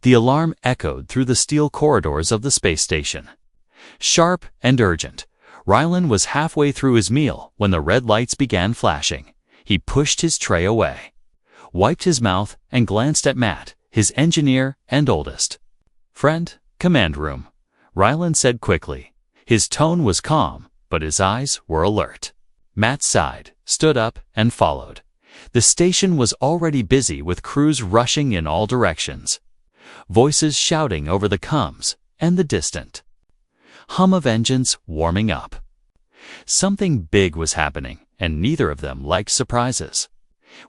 The alarm echoed through the steel corridors of the space station. Sharp and urgent, Rylan was halfway through his meal when the red lights began flashing. He pushed his tray away, wiped his mouth, and glanced at Matt, his engineer and oldest. "Friend, command room," Rylan said quickly. His tone was calm, but his eyes were alert. Matt sighed, stood up, and followed. The station was already busy with crews rushing in all directions, voices shouting over the comms and the distant hum of engines warming up. Something big was happening, and neither of them liked surprises.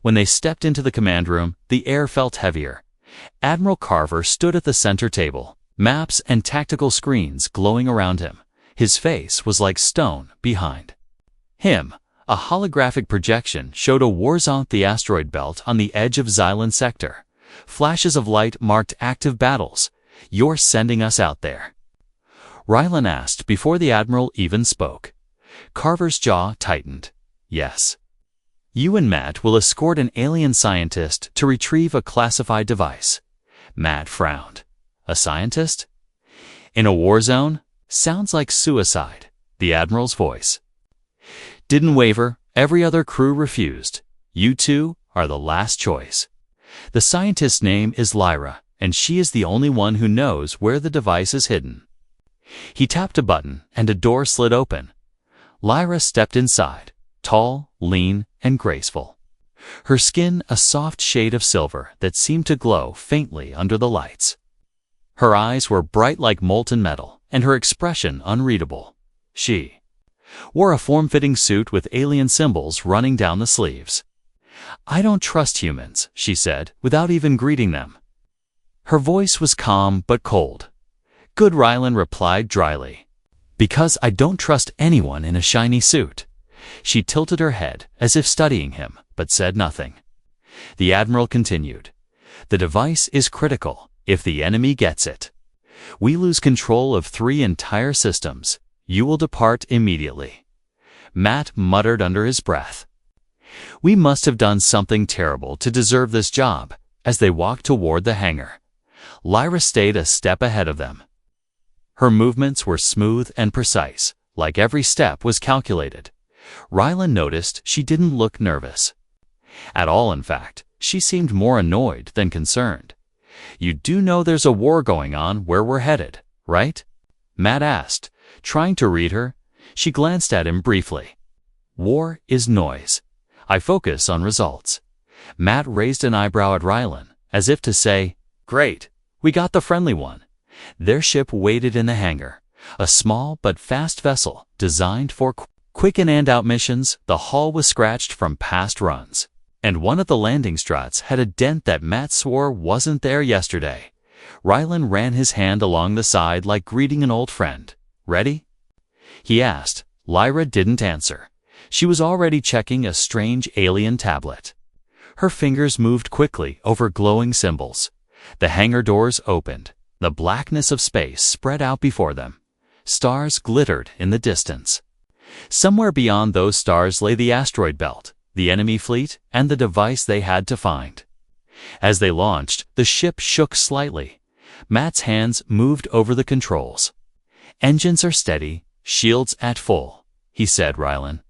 When they stepped into the command room, the air felt heavier. Admiral Carver stood at the center table, maps and tactical screens glowing around him. His face was like stone behind him. A holographic projection showed a war zone, the asteroid belt on the edge of Xylan sector. Flashes of light marked active battles. "You're sending us out there?" Rylan asked before the Admiral even spoke. Carver's jaw tightened. "Yes. You and Matt will escort an alien scientist to retrieve a classified device." Matt frowned. "A scientist? In a war zone? Sounds like suicide." The Admiral's voice didn't waver. Every other crew refused. "You two are the last choice. The scientist's name is Lyra, and she is the only one who knows where the device is hidden." He tapped a button, and a door slid open. Lyra stepped inside, tall, lean, and graceful. Her skin a soft shade of silver that seemed to glow faintly under the lights. Her eyes were bright like molten metal, and her expression unreadable. She wore a form-fitting suit with alien symbols running down the sleeves. "I don't trust humans," she said, without even greeting them. Her voice was calm but cold. "Good," Rylan replied dryly. "Because I don't trust anyone in a shiny suit." She tilted her head, as if studying him, but said nothing. The Admiral continued. "The device is critical. If the enemy gets it, we lose control of 3 entire systems. You will depart immediately." Matt muttered under his breath. "We must have done something terrible to deserve this job." As they walked toward the hangar, Lyra stayed a step ahead of them. Her movements were smooth and precise, like every step was calculated. Rylan noticed she didn't look nervous at all. In fact, she seemed more annoyed than concerned. "You do know there's a war going on where we're headed, right?" Matt asked, trying to read her. She glanced at him briefly. "War is noise. I focus on results." Matt raised an eyebrow at Rylan, as if to say, "Great, we got the friendly one." Their ship waited in the hangar, a small but fast vessel designed for quick in-and-out missions. The hull was scratched from past runs, and one of the landing struts had a dent that Matt swore wasn't there yesterday. Rylan ran his hand along the side like greeting an old friend. "Ready?" he asked. Lyra didn't answer. She was already checking a strange alien tablet. Her fingers moved quickly over glowing symbols. The hangar doors opened. The blackness of space spread out before them. Stars glittered in the distance. Somewhere beyond those stars lay the asteroid belt, the enemy fleet, and the device they had to find. As they launched, the ship shook slightly. Matt's hands moved over the controls. "Engines are steady, shields at full," he said. Rylan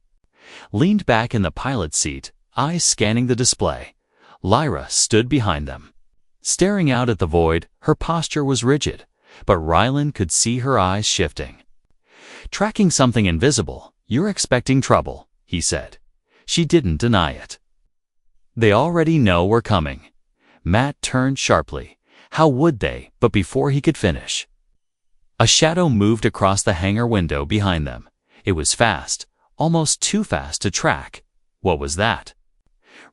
leaned back in the pilot's seat, eyes scanning the display. Lyra stood behind them, staring out at the void. Her posture was rigid, but Rylan could see her eyes shifting. "Tracking something invisible. You're expecting trouble," he said. She didn't deny it. "They already know we're coming." Matt turned sharply. How would they? But before he could finish, a shadow moved across the hangar window behind them. It was fast, almost too fast to track. "What was that?"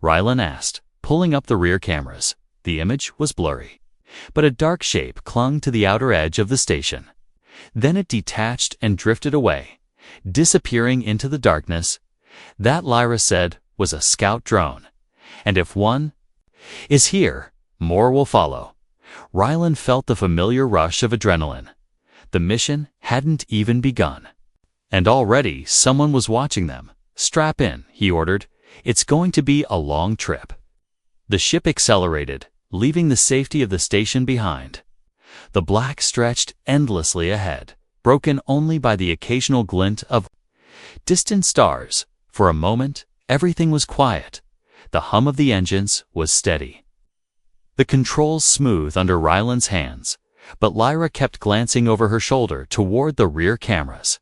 Rylan asked, pulling up the rear cameras. The image was blurry, but a dark shape clung to the outer edge of the station. Then it detached and drifted away, disappearing into the darkness. That, Lyra said, was a scout drone. And if one is here, more will follow. Rylan felt the familiar rush of adrenaline. The mission hadn't even begun, and already someone was watching them. "Strap in," he ordered. "It's going to be a long trip." The ship accelerated, leaving the safety of the station behind. The black stretched endlessly ahead, broken only by the occasional glint of distant stars. For a moment, everything was quiet. The hum of the engines was steady. The controls smooth under Ryland's hands, but Lyra kept glancing over her shoulder toward the rear cameras.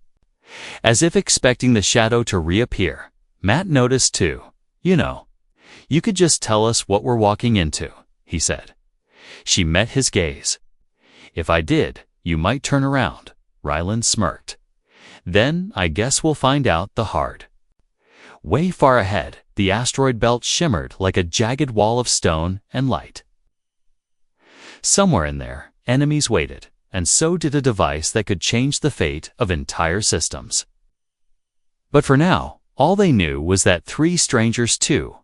As if expecting the shadow to reappear, Matt noticed too. You could just tell us what we're walking into, he said. She met his gaze. If I did, you might turn around, Ryland smirked. Then I guess we'll find out the hard. Way far ahead, the asteroid belt shimmered like a jagged wall of stone and light. Somewhere in there, enemies waited, and so did a device that could change the fate of entire systems. But for now, all they knew was that 3 strangers, 2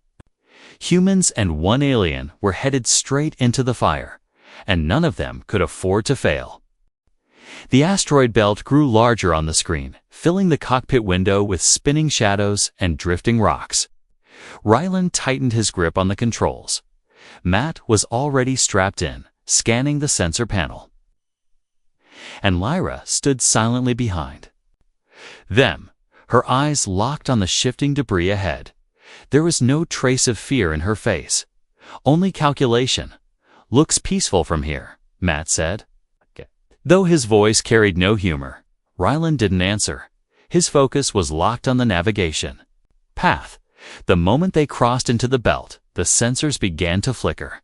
humans and 1 alien, were headed straight into the fire, and none of them could afford to fail. The asteroid belt grew larger on the screen, filling the cockpit window with spinning shadows and drifting rocks. Ryland tightened his grip on the controls. Matt was already strapped in, scanning the sensor panel. And Lyra stood silently behind them, her eyes locked on the shifting debris ahead. There was no trace of fear in her face, only calculation. Looks peaceful from here, Matt said. Though his voice carried no humor, Ryland didn't answer. His focus was locked on the navigation path. The moment they crossed into the belt, the sensors began to flicker.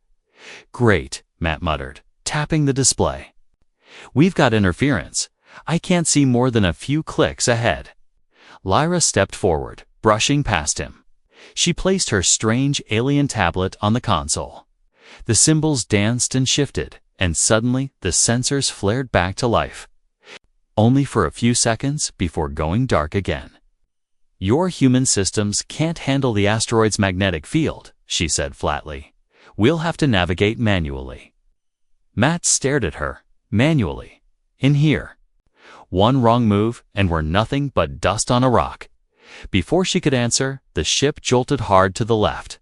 Great, Matt muttered, tapping the display. We've got interference. I can't see more than a few clicks ahead. Lyra stepped forward, brushing past him. She placed her strange alien tablet on the console. The symbols danced and shifted, and suddenly the sensors flared back to life. Only for a few seconds before going dark again. Your human systems can't handle the asteroid's magnetic field, she said flatly. We'll have to navigate manually. Matt stared at her. Manually. In here. One wrong move, and we're nothing but dust on a rock. Before she could answer, the ship jolted hard to the left.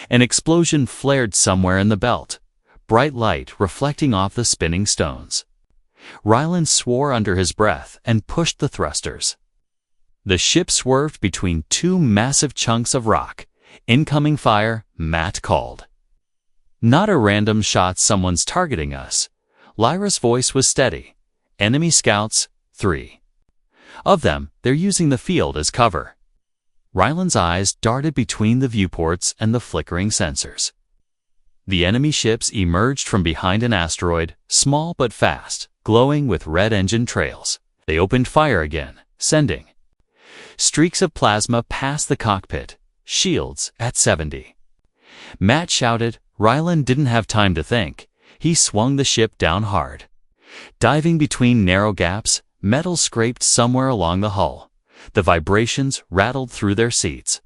An explosion flared somewhere in the belt, bright light reflecting off the spinning stones. Ryland swore under his breath and pushed the thrusters. The ship swerved between 2 massive chunks of rock. Incoming fire, Matt called. Not a random shot, someone's targeting us. Lyra's voice was steady. Enemy scouts, 3. Of them, they're using the field as cover. Ryland's eyes darted between the viewports and the flickering sensors. The enemy ships emerged from behind an asteroid, small but fast, glowing with red engine trails. They opened fire again, sending streaks of plasma past the cockpit, shields at 70. Matt shouted. Ryland didn't have time to think. He swung the ship down hard. Diving between narrow gaps, metal scraped somewhere along the hull. The vibrations rattled through their seats.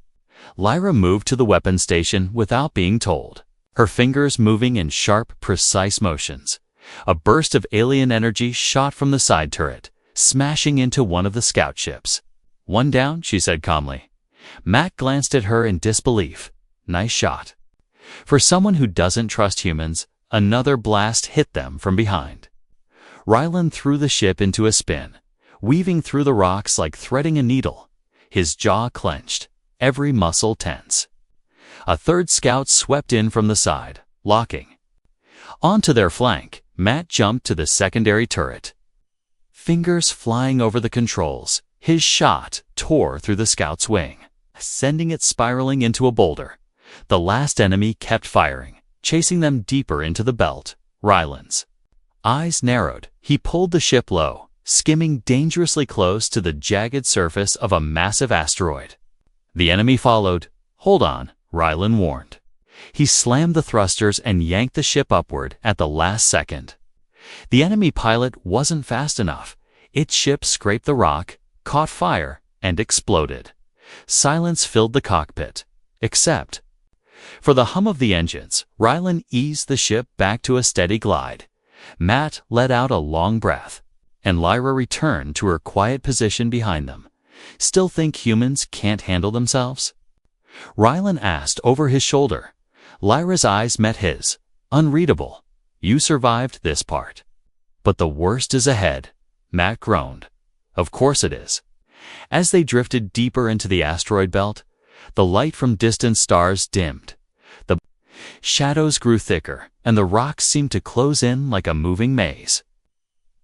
Lyra moved to the weapon station without being told, her fingers moving in sharp, precise motions. A burst of alien energy shot from the side turret, smashing into one of the scout ships. One down, she said calmly. Matt glanced at her in disbelief. Nice shot. For someone who doesn't trust humans, another blast hit them from behind. Ryland threw the ship into a spin, weaving through the rocks like threading a needle. His jaw clenched, every muscle tense. A third scout swept in from the side, locking. Onto their flank, Matt jumped to the secondary turret. Fingers flying over the controls, his shot tore through the scout's wing, sending it spiraling into a boulder. The last enemy kept firing, chasing them deeper into the belt. Ryland's eyes narrowed. He pulled the ship low, skimming dangerously close to the jagged surface of a massive asteroid. The enemy followed. Hold on, Ryland warned. He slammed the thrusters and yanked the ship upward at the last second. The enemy pilot wasn't fast enough. Its ship scraped the rock, caught fire, and exploded. Silence filled the cockpit, except for the hum of the engines. Ryland eased the ship back to a steady glide. Matt let out a long breath, and Lyra returned to her quiet position behind them. Still think humans can't handle themselves? Ryland asked over his shoulder. Lyra's eyes met his. Unreadable. You survived this part. But the worst is ahead, Matt groaned. Of course it is. As they drifted deeper into the asteroid belt, the light from distant stars dimmed. The shadows grew thicker, and the rocks seemed to close in like a moving maze.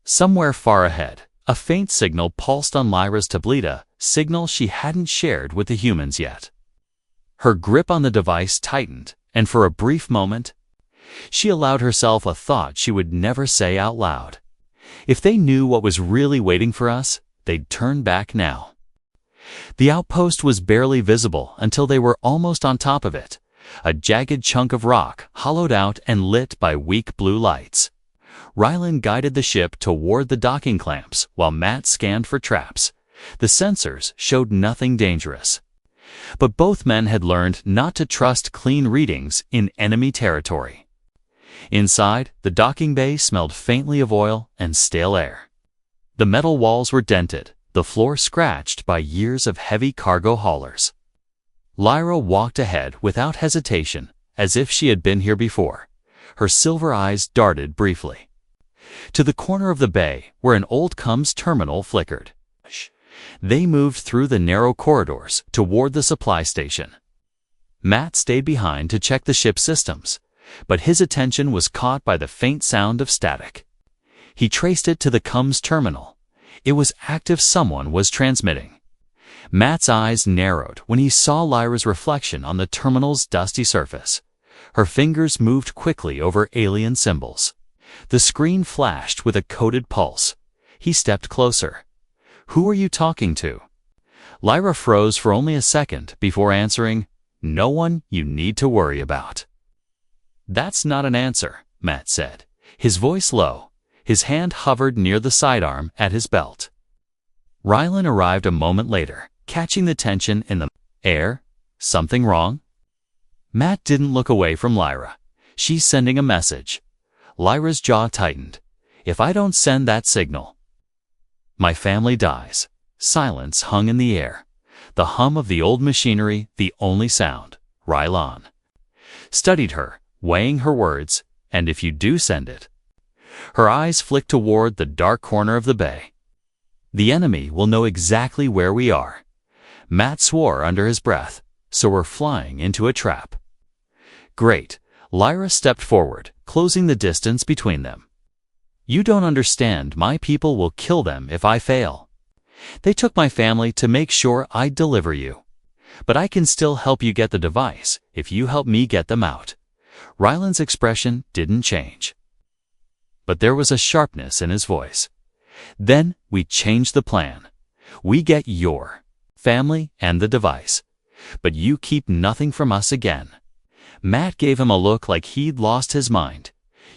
Somewhere far ahead, a faint signal pulsed on Lyra's tableta, signal she hadn't shared with the humans yet. Her grip on the device tightened, and for a brief moment, she allowed herself a thought she would never say out loud. If they knew what was really waiting for us, they'd turn back now. The outpost was barely visible until they were almost on top of it, a jagged chunk of rock hollowed out and lit by weak blue lights. Rylan guided the ship toward the docking clamps while Matt scanned for traps. The sensors showed nothing dangerous. But both men had learned not to trust clean readings in enemy territory. Inside, the docking bay smelled faintly of oil and stale air. The metal walls were dented, the floor scratched by years of heavy cargo haulers. Lyra walked ahead without hesitation, as if she had been here before. Her silver eyes darted briefly to the corner of the bay where an old comms terminal flickered. They moved through the narrow corridors toward the supply station. Matt stayed behind to check the ship's systems, but his attention was caught by the faint sound of static. He traced it to the comms terminal. It was active. Someone was transmitting. Matt's eyes narrowed when he saw Lyra's reflection on the terminal's dusty surface. Her fingers moved quickly over alien symbols. The screen flashed with a coded pulse. He stepped closer. "Who are you talking to?" Lyra froze for only a second before answering, "No one you need to worry about." "That's not an answer," Matt said, his voice low. His hand hovered near the sidearm at his belt. Rylan arrived a moment later, catching the tension in the air. "Something wrong?" Matt didn't look away from Lyra. "She's sending a message." Lyra's jaw tightened. "If I don't send that signal, my family dies." Silence hung in the air. The hum of the old machinery, the only sound. Rylan studied her, weighing her words. "And if you do send it?" Her eyes flicked toward the dark corner of the bay. "The enemy will know exactly where we are." Matt swore under his breath. "So we're flying into a trap." "Great." Lyra stepped forward, closing the distance between them. "You don't understand. My people will kill them if I fail. They took my family to make sure I'd deliver you. But I can still help you get the device if you help me get them out." Rylan's expression didn't change, but there was a sharpness in his voice. "Then we change the plan. We get your family and the device, but you keep nothing from us again." Matt gave him a look like he'd lost his mind.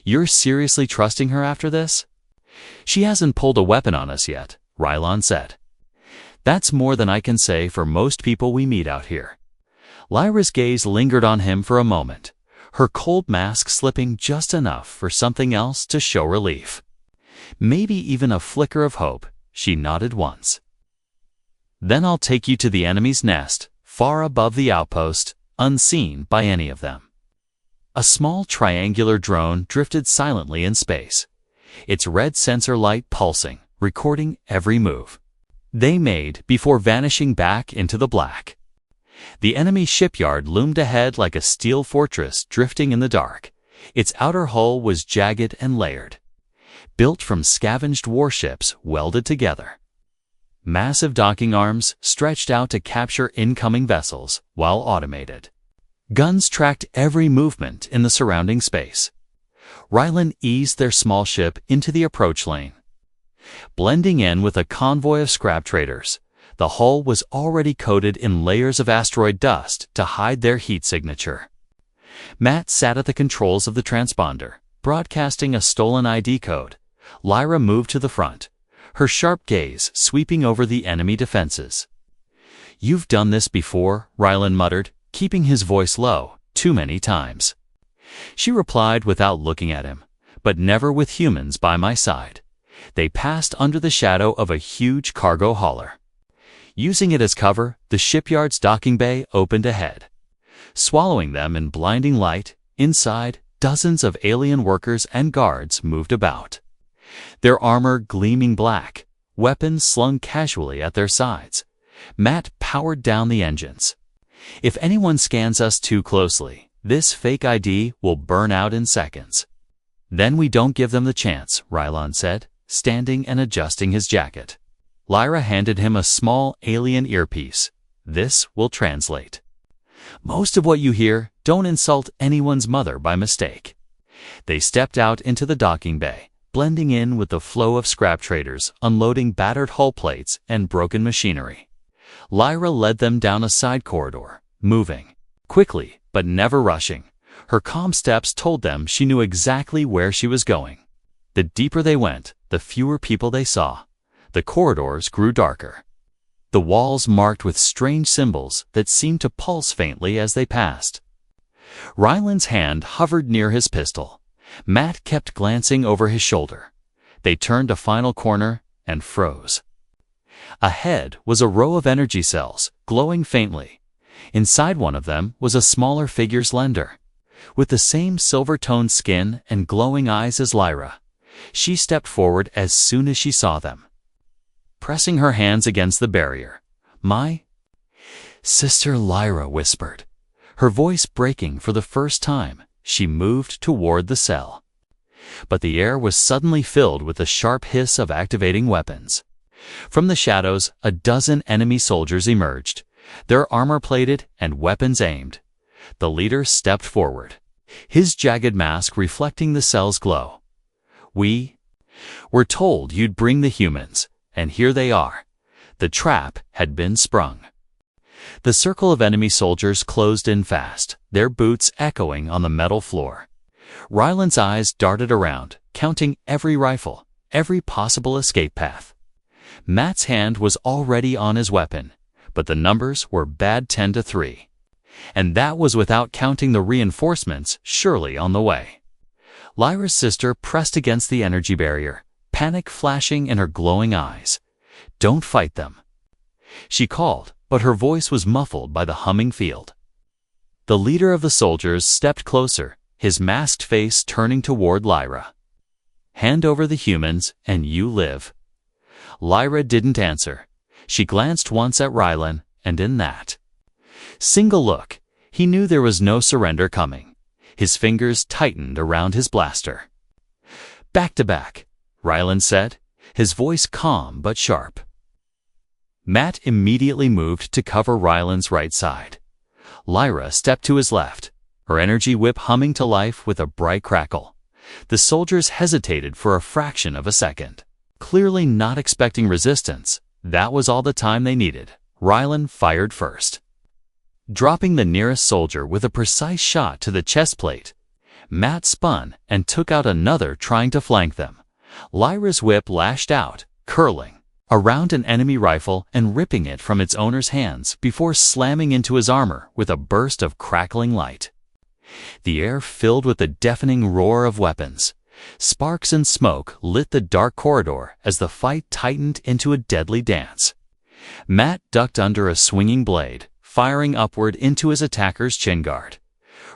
"You're seriously trusting her after this?" "She hasn't pulled a weapon on us yet," Rylan said. "That's more than I can say for most people we meet out here." Lyra's gaze lingered on him for a moment, her cold mask slipping just enough for something else to show relief. Maybe even a flicker of hope. She nodded once. "Then I'll take you to the enemy's nest, far above the outpost, unseen by any of them." A small triangular drone drifted silently in space, its red sensor light pulsing, recording every move they made before vanishing back into the black. The enemy shipyard loomed ahead like a steel fortress drifting in the dark. Its outer hull was jagged and layered, built from scavenged warships welded together. Massive docking arms stretched out to capture incoming vessels, while automated guns tracked every movement in the surrounding space. Rylan eased their small ship into the approach lane. Blending in with a convoy of scrap traders, the hull was already coated in layers of asteroid dust to hide their heat signature. Matt sat at the controls of the transponder, broadcasting a stolen ID code. Lyra moved to the front, her sharp gaze sweeping over the enemy defenses. "You've done this before," Rylan muttered, keeping his voice low. "Too many times." She replied without looking at him, "But never with humans by my side." They passed under the shadow of a huge cargo hauler. Using it as cover, the shipyard's docking bay opened ahead, swallowing them in blinding light. Inside, dozens of alien workers and guards moved about, their armor gleaming black, weapons slung casually at their sides. Matt powered down the engines. "If anyone scans us too closely, this fake ID will burn out in seconds." "Then we don't give them the chance," Rylon said, standing and adjusting his jacket. Lyra handed him a small alien earpiece. "This will translate. Most of what you hear, don't insult anyone's mother by mistake." They stepped out into the docking bay, blending in with the flow of scrap traders unloading battered hull plates and broken machinery. Lyra led them down a side corridor, moving quickly but never rushing. Her calm steps told them she knew exactly where she was going. The deeper they went, the fewer people they saw. The corridors grew darker, the walls marked with strange symbols that seemed to pulse faintly as they passed. Ryland's hand hovered near his pistol. Matt kept glancing over his shoulder. They turned a final corner and froze. Ahead was a row of energy cells, glowing faintly. Inside one of them was a smaller figure's lender, with the same silver-toned skin and glowing eyes as Lyra. She stepped forward as soon as she saw them, pressing her hands against the barrier. "My sister," Lyra whispered, her voice breaking for the first time. She moved toward the cell. But the air was suddenly filled with the sharp hiss of activating weapons. From the shadows, a dozen enemy soldiers emerged, their armor plated and weapons aimed. The leader stepped forward, his jagged mask reflecting the cell's glow. "We were told you'd bring the humans, and here they are." The trap had been sprung. The circle of enemy soldiers closed in fast, their boots echoing on the metal floor. Ryland's eyes darted around, counting every rifle, every possible escape path. Matt's hand was already on his weapon, but the numbers were bad 10-3. And that was without counting the reinforcements surely on the way. Lyra's sister pressed against the energy barrier, panic flashing in her glowing eyes. "Don't fight them," she called, but her voice was muffled by the humming field. The leader of the soldiers stepped closer, his masked face turning toward Lyra. "Hand over the humans, and you live." Lyra didn't answer. She glanced once at Rylan, and in that single look, he knew there was no surrender coming. His fingers tightened around his blaster. "Back to back," Rylan said, his voice calm but sharp. Matt immediately moved to cover Ryland's right side. Lyra stepped to his left, her energy whip humming to life with a bright crackle. The soldiers hesitated for a fraction of a second, clearly not expecting resistance. That was all the time they needed. Ryland fired first, dropping the nearest soldier with a precise shot to the chest plate. Matt spun and took out another, trying to flank them. Lyra's whip lashed out, curling around an enemy rifle and ripping it from its owner's hands before slamming into his armor with a burst of crackling light. The air filled with the deafening roar of weapons. Sparks and smoke lit the dark corridor as the fight tightened into a deadly dance. Matt ducked under a swinging blade, firing upward into his attacker's chin guard.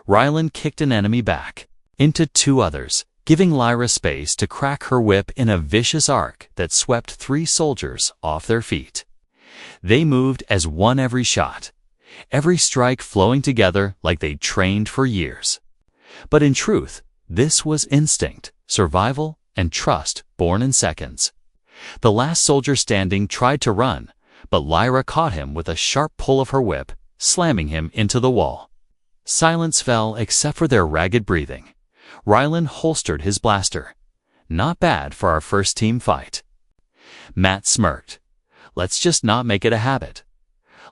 Ryland kicked an enemy back into two others, giving Lyra space to crack her whip in a vicious arc that swept 3 soldiers off their feet. They moved as one every shot, every strike flowing together like they'd trained for years. But in truth, this was instinct, survival, and trust born in seconds. The last soldier standing tried to run, but Lyra caught him with a sharp pull of her whip, slamming him into the wall. Silence fell except for their ragged breathing. Ryland holstered his blaster. "Not bad for our first team fight." Matt smirked. "Let's just not make it a habit."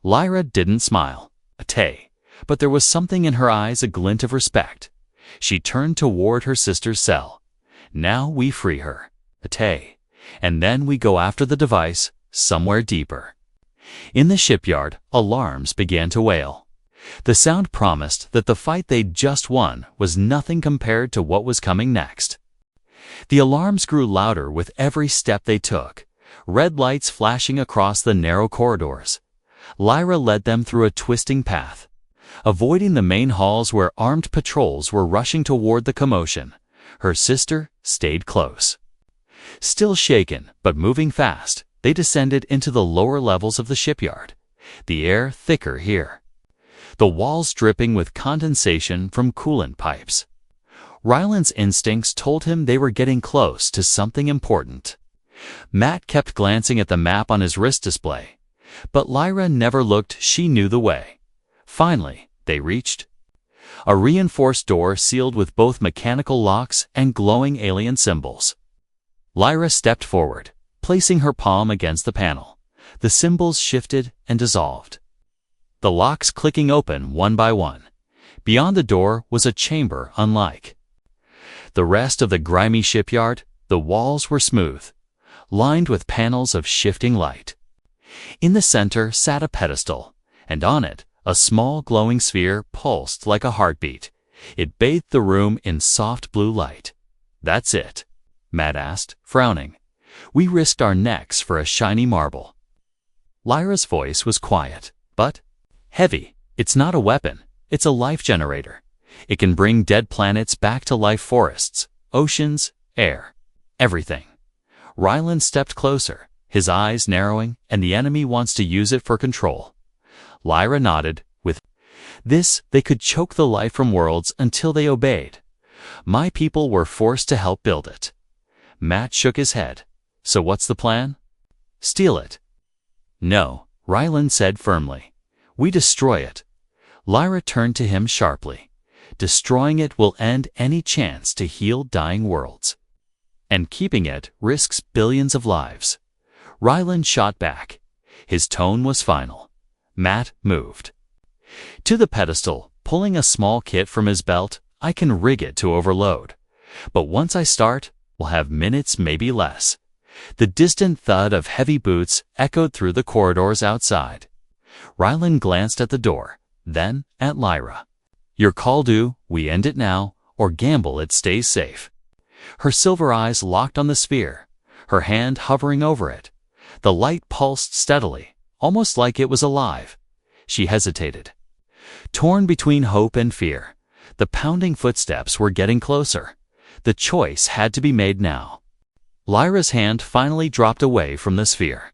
Lyra didn't smile. "Tay," but there was something in her eyes, a glint of respect. She turned toward her sister's cell. "Now we free her, Tay, and then we go after the device somewhere deeper." In the shipyard, alarms began to wail. The sound promised that the fight they'd just won was nothing compared to what was coming next. The alarms grew louder with every step they took, red lights flashing across the narrow corridors. Lyra led them through a twisting path. avoiding the main halls where armed patrols were rushing toward the commotion. Her sister stayed close. Still shaken, but moving fast, they descended into the lower levels of the shipyard, the air thicker here, the walls dripping with condensation from coolant pipes. Ryland's instincts told him they were getting close to something important. Matt kept glancing at the map on his wrist display, but Lyra never looked. She knew the way. Finally, they reached a reinforced door sealed with both mechanical locks and glowing alien symbols. Lyra stepped forward, placing her palm against the panel. The symbols shifted and dissolved, the locks clicking open one by one. Beyond the door was a chamber unlike the rest of the grimy shipyard. The walls were smooth, lined with panels of shifting light. In the center sat a pedestal, and on it, a small glowing sphere pulsed like a heartbeat. It bathed the room in soft blue light. "That's it?" Matt asked, frowning. "We risked our necks for a shiny marble." Lyra's voice was quiet, but heavy. "It's not a weapon. It's a life generator. It can bring dead planets back to life, forests, oceans, air, everything." Ryland stepped closer, his eyes narrowing. "And the enemy wants to use it for control." Lyra nodded. "With this, they could choke the life from worlds until they obeyed. My people were forced to help build it." Matt shook his head. "So what's the plan?" "Steal it." "No," Ryland said firmly. "We destroy it." Lyra turned to him sharply. "Destroying it will end any chance to heal dying worlds. And keeping it risks billions of lives." Ryland shot back. His tone was final. Matt moved to the pedestal, pulling a small kit from his belt. "I can rig it to overload. But once I start, we'll have minutes, maybe less." The distant thud of heavy boots echoed through the corridors outside. Ryland glanced at the door, then at Lyra. "Your call due. We end it now, or gamble it stays safe." Her silver eyes locked on the sphere, her hand hovering over it. The light pulsed steadily, almost like it was alive. She hesitated, torn between hope and fear. The pounding footsteps were getting closer. The choice had to be made now. Lyra's hand finally dropped away from the sphere,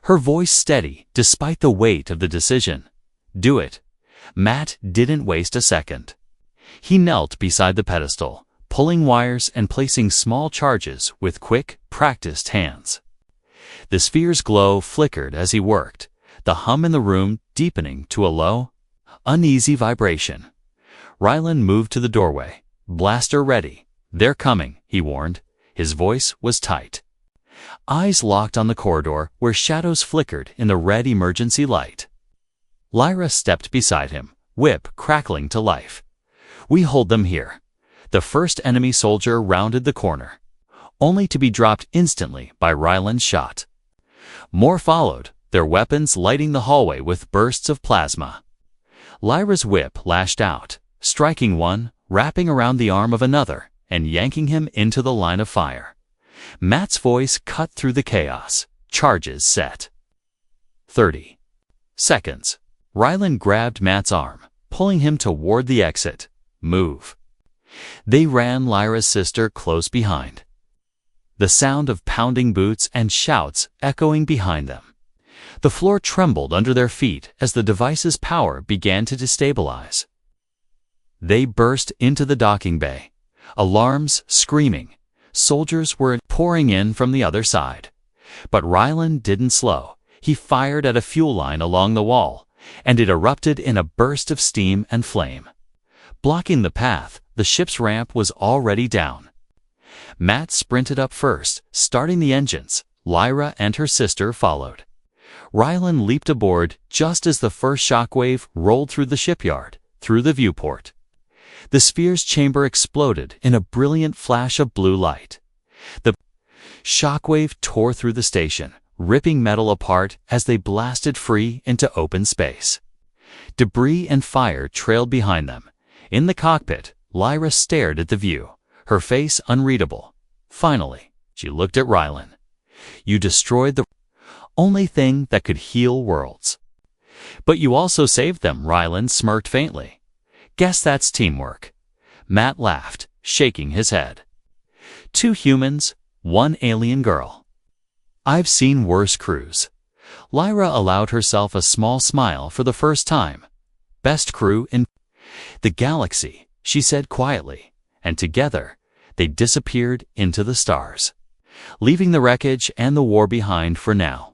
her voice steady despite the weight of the decision. "Do it." Matt didn't waste a second. He knelt beside the pedestal, pulling wires and placing small charges with quick, practiced hands. The sphere's glow flickered as he worked, the hum in the room deepening to a low, uneasy vibration. Ryland moved to the doorway, blaster ready. "They're coming," he warned. His voice was tight. Eyes locked on the corridor where shadows flickered in the red emergency light. Lyra stepped beside him, whip crackling to life. "We hold them here." The first enemy soldier rounded the corner, only to be dropped instantly by Ryland's shot. More followed, their weapons lighting the hallway with bursts of plasma. Lyra's whip lashed out, striking one, wrapping around the arm of another, and yanking him into the line of fire. Matt's voice cut through the chaos. Charges set. 30 seconds. Ryland grabbed Matt's arm, pulling him toward the exit. "Move." They ran, Lyra's sister close behind, the sound of pounding boots and shouts echoing behind them. The floor trembled under their feet as the device's power began to destabilize. They burst into the docking bay, alarms screaming. Soldiers were pouring in from the other side. But Ryland didn't slow. He fired at a fuel line along the wall, and it erupted in a burst of steam and flame. Blocking the path, the ship's ramp was already down. Matt sprinted up first, starting the engines. Lyra and her sister followed. Ryland leaped aboard just as the first shockwave rolled through the shipyard, through the viewport. The sphere's chamber exploded in a brilliant flash of blue light. The shockwave tore through the station, ripping metal apart as they blasted free into open space. Debris and fire trailed behind them. In the cockpit, Lyra stared at the view, her face unreadable. Finally, she looked at Ryland. "You destroyed the only thing that could heal worlds." But you also saved them, Ryland smirked faintly. Guess that's teamwork. Matt laughed, shaking his head. 2 humans, 1 alien girl. I've seen worse crews. Lyra allowed herself a small smile for the first time. Best crew in the galaxy, she said quietly, and together they disappeared into the stars, leaving the wreckage and the war behind for now.